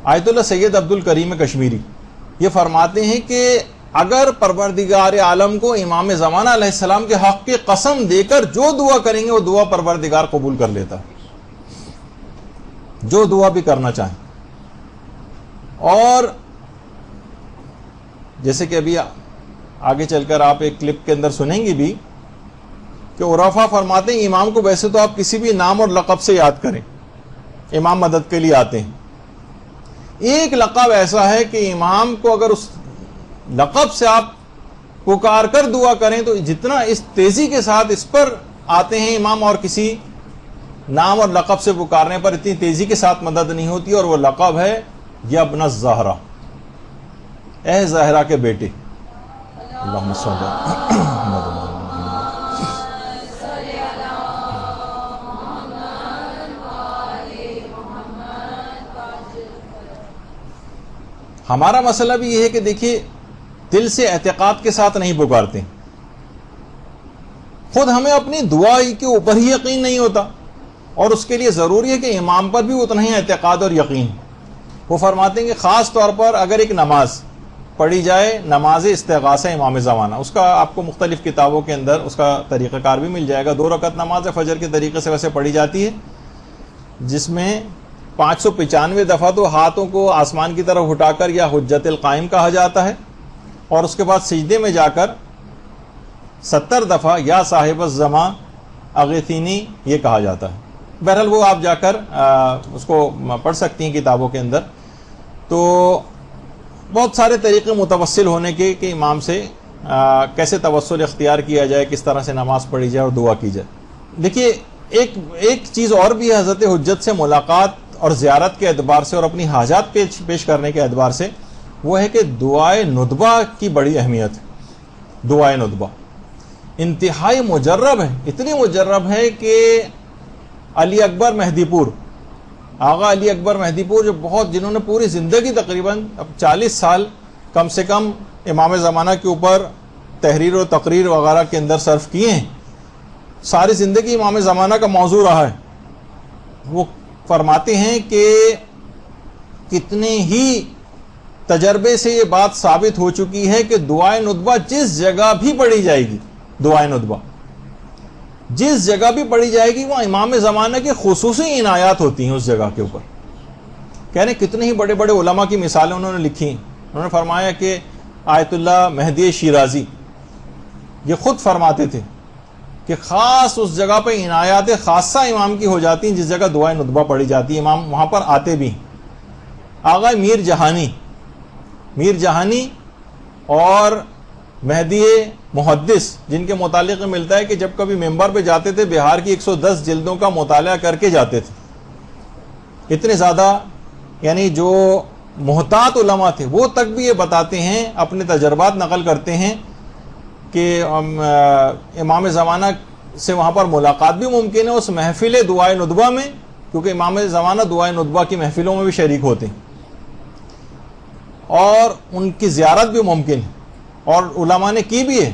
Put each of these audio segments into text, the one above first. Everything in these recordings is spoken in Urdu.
آیت اللہ سید عبد الکریم کشمیری یہ فرماتے ہیں کہ اگر پروردگار عالم کو امام زمانہ علیہ السلام کے حق کی قسم دے کر جو دعا کریں گے وہ دعا پروردگار قبول کر لیتا ہے، جو دعا بھی کرنا چاہیں. اور جیسے کہ ابھی آگے چل کر آپ ایک کلپ کے اندر سنیں گے بھی کہ عرفا فرماتے ہیں امام کو ویسے تو آپ کسی بھی نام اور لقب سے یاد کریں، امام مدد کے لیے آتے ہیں. ایک لقب ایسا ہے کہ امام کو اگر اس لقب سے آپ پکار کر دعا کریں تو جتنا اس تیزی کے ساتھ اس پر آتے ہیں امام، اور کسی نام اور لقب سے پکارنے پر اتنی تیزی کے ساتھ مدد نہیں ہوتی. اور وہ لقب ہے یا ابن الزہرا، اے زہرا کے بیٹے. اللہم صل علی محمد. ہمارا مسئلہ بھی یہ ہے کہ دیکھیے دل سے اعتقاد کے ساتھ نہیں پکارتے، خود ہمیں اپنی دعا کے اوپر ہی یقین نہیں ہوتا، اور اس کے لیے ضروری ہے کہ امام پر بھی اتنا ہی اعتقاد اور یقین. وہ فرماتے ہیں کہ خاص طور پر اگر ایک نماز پڑھی جائے، نماز استغاثہ امام زمانہ، اس کا آپ کو مختلف کتابوں کے اندر اس کا طریقہ کار بھی مل جائے گا. 2 رکعت نماز فجر کے طریقے سے ویسے پڑھی جاتی ہے، جس میں 595 دفعہ تو ہاتھوں کو آسمان کی طرف اٹھا کر یا حجت القائم کہا جاتا ہے، اور اس کے بعد سجدے میں جا کر 70 دفعہ یا صاحب الزمان اغیثینی یہ کہا جاتا ہے. بہرحال وہ آپ جا کر اس کو پڑھ سکتی ہیں کتابوں کے اندر. تو بہت سارے طریقے متوسل ہونے کے کہ امام سے کیسے توسل اختیار کیا جائے، کس طرح سے نماز پڑھی جائے اور دعا کی جائے. دیکھیے ایک چیز اور بھی ہے حضرت حجت سے ملاقات اور زیارت کے اعتبار سے اور اپنی حاجات پیش کرنے کے اعتبار سے، وہ ہے کہ دعائے ندبہ کی بڑی اہمیت ہے. دعائے ندبہ انتہائی مجرب ہے، اتنی مجرب ہے کہ علی اکبر مہدی پور، آغا علی اکبر مہدی پور، جو جنہوں نے پوری زندگی تقریباً اب 40 سال کم سے کم امام زمانہ کے اوپر تحریر و تقریر وغیرہ کے اندر صرف کیے ہیں، ساری زندگی امام زمانہ کا موضوع رہا ہے. وہ فرماتے ہیں کہ کتنے ہی تجربے سے یہ بات ثابت ہو چکی ہے کہ دعائے ندبہ جس جگہ بھی پڑھی جائے گی، دعائے ندبہ جس جگہ بھی پڑھی جائے گی وہ امام زمانہ کی خصوصی عنایات ہوتی ہیں اس جگہ کے اوپر. کہہ رہے کتنے ہی بڑے بڑے علماء کی مثالیں انہوں نے لکھی ہیں. انہوں نے فرمایا کہ آیت اللہ مہدی شیرازی یہ خود فرماتے تھے کہ خاص اس جگہ پہ عنایات خاصہ امام کی ہو جاتی ہیں جس جگہ دعائے ندبہ پڑھی جاتی ہے، امام وہاں پر آتے بھی ہیں. آغا میر جہانی اور مہدی محدث، جن کے متعلق ملتا ہے کہ جب کبھی ممبر پہ جاتے تھے بہار کی 110 جلدوں کا مطالعہ کر کے جاتے تھے. اتنے زیادہ یعنی جو محتاط علماء تھے وہ تک بھی یہ بتاتے ہیں، اپنے تجربات نقل کرتے ہیں کہ امام زمانہ سے وہاں پر ملاقات بھی ممکن ہے اس محفل دعائے ندبہ میں، کیونکہ امام زمانہ دعائے ندبہ کی محفلوں میں بھی شریک ہوتے ہیں، اور ان کی زیارت بھی ممکن ہے. اور علماء نے کی بھی ہے،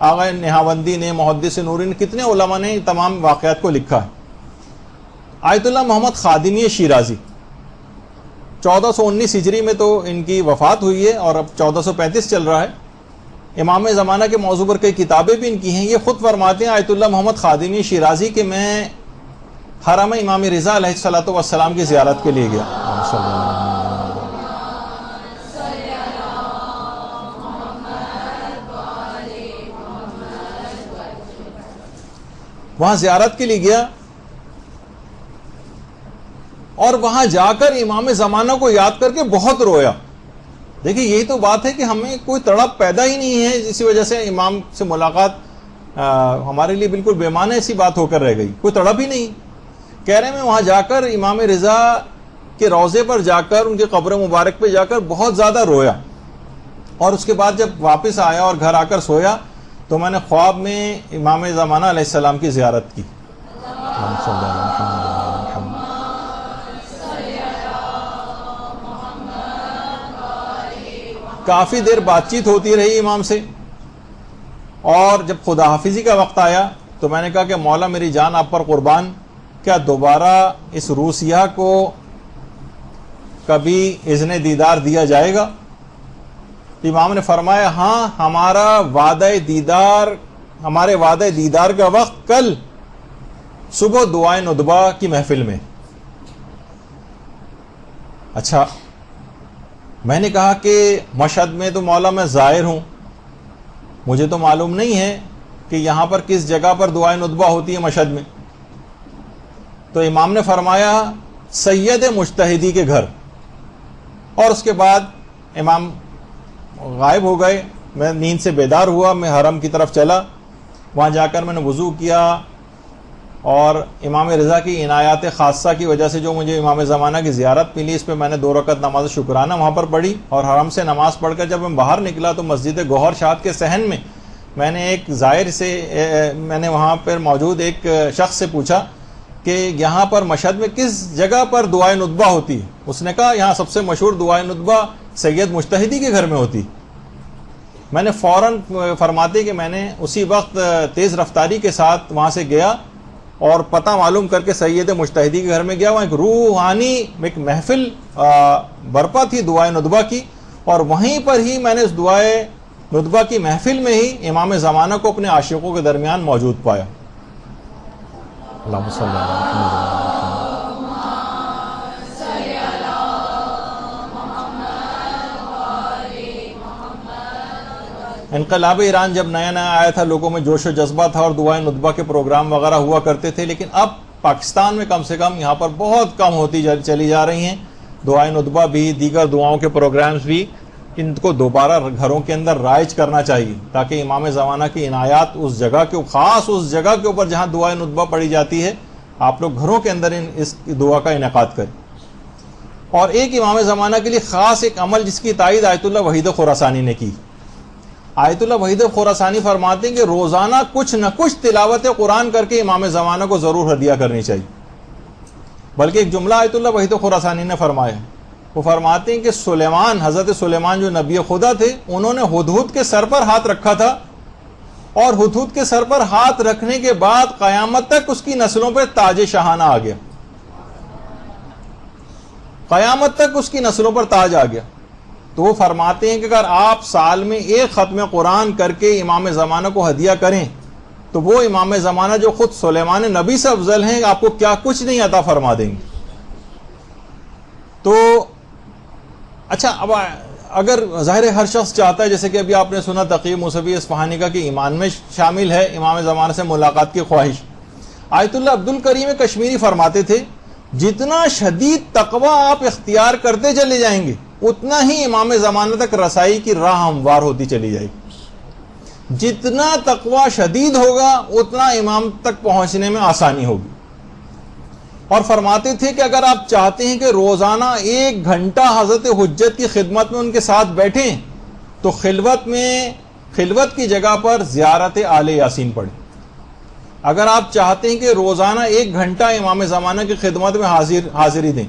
آغا نہاوندی نے، محدث نوری نے، کتنے علماء نے تمام واقعات کو لکھا ہے. آیت اللہ محمد خادمی شیرازی 1419 ہجری میں تو ان کی وفات ہوئی ہے اور اب 1435 چل رہا ہے. امام زمانہ کے موضوع پر کئی کتابیں بھی ان کی ہیں. یہ خود فرماتے ہیں آیت اللہ محمد خادمی شیرازی کہ میں حرم امام رضا علیہ السلام کی زیارت کے لیے گیا. وہاں زیارت کے لیے گیا اور وہاں جا کر امام زمانہ کو یاد کر کے بہت رویا. دیکھیے یہی تو بات ہے کہ ہمیں کوئی تڑپ پیدا ہی نہیں ہے، اسی وجہ سے امام سے ملاقات ہمارے لیے بالکل بے معنی ایسی بات ہو کر رہ گئی، کوئی تڑپ ہی نہیں. کہہ رہے ہیں میں وہاں جا کر امام رضا کے روضے پر جا کر ان کے قبر مبارک پہ جا کر بہت زیادہ رویا، اور اس کے بعد جب واپس آیا اور گھر آ کر سویا تو میں نے خواب میں امام زمانہ علیہ السلام کی زیارت کی. کافی دیر بات چیت ہوتی رہی امام سے، اور جب خدا حافظی کا وقت آیا تو میں نے کہا کہ مولا میری جان آپ پر قربان، کیا دوبارہ اس روسیہ کو کبھی اذن دیدار دیا جائے گا؟ امام نے فرمایا ہاں، ہمارے وعدہ دیدار کا وقت کل صبح دعائے ندبہ کی محفل میں۔ اچھا، میں نے کہا کہ مشہد میں تو مولا میں زائر ہوں، مجھے تو معلوم نہیں ہے کہ یہاں پر کس جگہ پر دعائے ندبہ ہوتی ہے مشہد میں۔ تو امام نے فرمایا سید مجتہدی کے گھر، اور اس کے بعد امام غائب ہو گئے۔ میں نیند سے بیدار ہوا، میں حرم کی طرف چلا، وہاں جا کر میں نے وضو کیا، اور امام رضا کی عنایات خاصہ کی وجہ سے جو مجھے امام زمانہ کی زیارت ملی، اس پہ میں نے 2 رکعت نماز شکرانہ وہاں پر پڑھی، اور حرم سے نماز پڑھ کر جب میں باہر نکلا تو مسجد گوہر شاد کے صحن میں نے ایک زائر سے میں نے وہاں پر موجود ایک شخص سے پوچھا کہ یہاں پر مشہد میں کس جگہ پر دعائے ندبہ ہوتی ہے؟ اس نے کہا یہاں سب سے مشہور دعائے ندبہ سید مجتہدی کے گھر میں ہوتی۔ میں نے فوراً فرماتے کہ میں نے اسی وقت تیز رفتاری کے ساتھ وہاں سے گیا اور پتہ معلوم کر کے سید مجتہدی کے گھر میں گیا۔ وہاں ایک روحانی ایک محفل برپا تھی دعائے ندبہ کی، اور وہیں پر ہی میں نے اس دعائے ندبہ کی محفل میں ہی امام زمانہ کو اپنے عاشقوں کے درمیان موجود پایا۔ اللہم صلی اللہ علیہ وسلم۔ انقلاب ایران جب نیا نیا آیا تھا، لوگوں میں جوش و جذبہ تھا اور دعائے ندبہ کے پروگرام وغیرہ ہوا کرتے تھے، لیکن اب پاکستان میں کم سے کم یہاں پر بہت کم ہوتی چلی جا رہی ہیں دعائے ندبہ بھی، دیگر دعاؤں کے پروگرامز بھی۔ ان کو دوبارہ گھروں کے اندر رائج کرنا چاہیے تاکہ امام زمانہ کی عنایات اس جگہ کے خاص اس جگہ کے اوپر جہاں دعائے ندبہ پڑھی جاتی ہے، آپ لوگ گھروں کے اندر اس دعا کا انعقاد کریں۔ اور ایک امام زمانہ کے لیے خاص ایک عمل جس کی تائید آیت اللہ وحید خراسانی نے کی۔ آیت اللہ وحید خراسانی فرماتے ہیں کہ روزانہ کچھ نہ کچھ تلاوت قرآن کر کے امام زمانہ کو ضرور ہدیہ کرنی چاہیے۔ بلکہ ایک جملہ آیت اللہ وحید خراسانی نے فرمایا، وہ فرماتے ہیں کہ حضرت سلیمان جو نبی خدا تھے، انہوں نے ہدہد کے سر پر ہاتھ رکھا تھا، اور ہدہد کے سر پر ہاتھ رکھنے کے بعد قیامت تک اس کی نسلوں پہ تاج شاہانہ آ گیا، قیامت تک اس کی نسلوں پر تاج آ گیا۔ تو وہ فرماتے ہیں کہ اگر آپ سال میں ایک ختم قرآن کر کے امام زمانہ کو ہدیہ کریں تو وہ امام زمانہ جو خود سلیمان نبی سے افضل ہیں آپ کو کیا کچھ نہیں عطا فرما دیں گے۔ تو اچھا، اب اگر ظاہر ہر شخص چاہتا ہے، جیسے کہ ابھی آپ نے سنا تقی موسوی اصفہانی کا کہ ایمان میں شامل ہے امام زمانہ سے ملاقات کی خواہش۔ آیت اللہ عبد الکریم کشمیری فرماتے تھے جتنا شدید تقوی آپ اختیار کرتے چلے جائیں گے اتنا ہی امام زمانہ تک رسائی کی راہ ہموار ہوتی چلی جائے گی، جتنا تقوی شدید ہوگا اتنا امام تک پہنچنے میں آسانی ہوگی۔ اور فرماتے تھے کہ اگر آپ چاہتے ہیں کہ روزانہ 1 گھنٹہ حضرت حجت کی خدمت میں ان کے ساتھ بیٹھیں تو خلوت کی جگہ پر زیارت آل یاسین پڑھیں۔ اگر آپ چاہتے ہیں کہ روزانہ 1 گھنٹہ امام زمانہ کی خدمت میں حاضری دیں،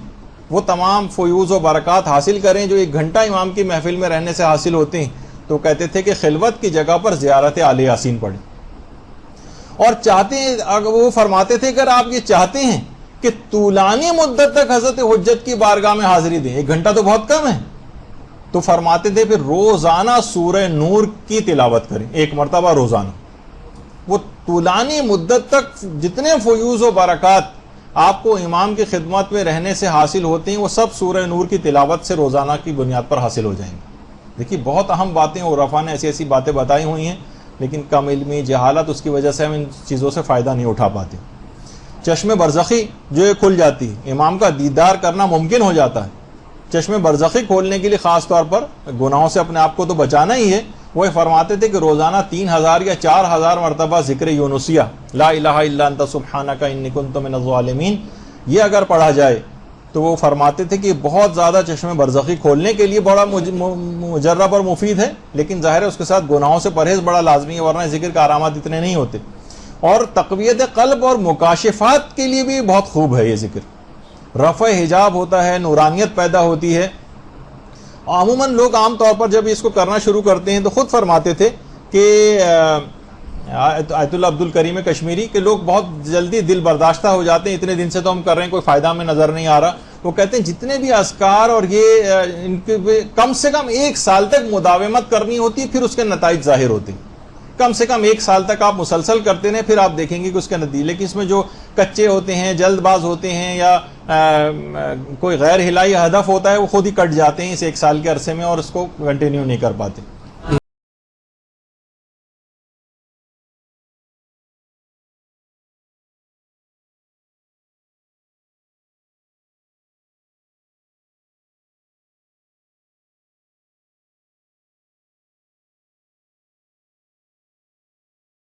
وہ تمام فیوز و برکات حاصل کریں جو 1 گھنٹہ امام کی محفل میں رہنے سے حاصل ہوتے ہیں، تو کہتے تھے کہ خلوت کی جگہ پر زیارت آل یاسین پڑھیں۔ اور وہ فرماتے تھے اگر آپ یہ چاہتے ہیں کہ طولانی مدت تک حضرت حجت کی بارگاہ میں حاضری دیں، 1 گھنٹہ تو بہت کم ہے، تو فرماتے تھے پھر روزانہ سورہ نور کی تلاوت کریں، 1 مرتبہ روزانہ۔ وہ طولانی مدت تک جتنے فیوز و برکات آپ کو امام کی خدمت میں رہنے سے حاصل ہوتے ہیں وہ سب سورہ نور کی تلاوت سے روزانہ کی بنیاد پر حاصل ہو جائیں گے۔ دیکھیے بہت اہم باتیں عرفاء نے ایسی باتیں بتائی ہوئی ہیں، لیکن کم علمی جہالت اس کی وجہ سے ہم ان چیزوں سے فائدہ نہیں اٹھا پاتے۔ چشم برزخی جو یہ کھل جاتی ہے، امام کا دیدار کرنا ممکن ہو جاتا ہے۔ چشم برزخی کھولنے کے لیے خاص طور پر گناہوں سے اپنے آپ کو تو بچانا ہی ہے۔ وہ فرماتے تھے کہ روزانہ 3000 یا 4000 مرتبہ ذکر یونسیہ لا الہ الا انت سبحانک انی کنت من الظالمین یہ اگر پڑھا جائے تو وہ فرماتے تھے کہ بہت زیادہ چشم برزخی کھولنے کے لیے بڑا مجرب اور مفید ہے، لیکن ظاہر ہے اس کے ساتھ گناہوں سے پرہیز بڑا لازمی ہے، ورنہ ذکر کا آرامات اتنے نہیں ہوتے۔ اور تقویت قلب اور مکاشفات کے لیے بھی بہت خوب ہے یہ ذکر، رفع حجاب ہوتا ہے، نورانیت پیدا ہوتی ہے۔ عموماً لوگ عام طور پر جب اس کو کرنا شروع کرتے ہیں تو خود فرماتے تھے کہ آیت اللہ عبد الکریم کشمیری کہ لوگ بہت جلدی دل برداشتہ ہو جاتے ہیں، اتنے دن سے تو ہم کر رہے ہیں کوئی فائدہ ہمیں نظر نہیں آ رہا، وہ کہتے ہیں جتنے بھی اذکار اور یہ ان کے کم سے کم 1 سال تک مداومت کرنی ہوتی ہے، پھر اس کے نتائج ظاہر ہوتے ہیں. کم سے کم 1 سال تک آپ مسلسل کرتے رہیں، پھر آپ دیکھیں گے کہ اس کے نتیجے. لیکن اس میں جو کچے ہوتے ہیں، جلد باز ہوتے ہیں، یا کوئی غیر ہلائی ہدف ہوتا ہے، وہ خود ہی کٹ جاتے ہیں اس 1 سال کے عرصے میں اور اس کو کنٹینیو نہیں کر پاتے.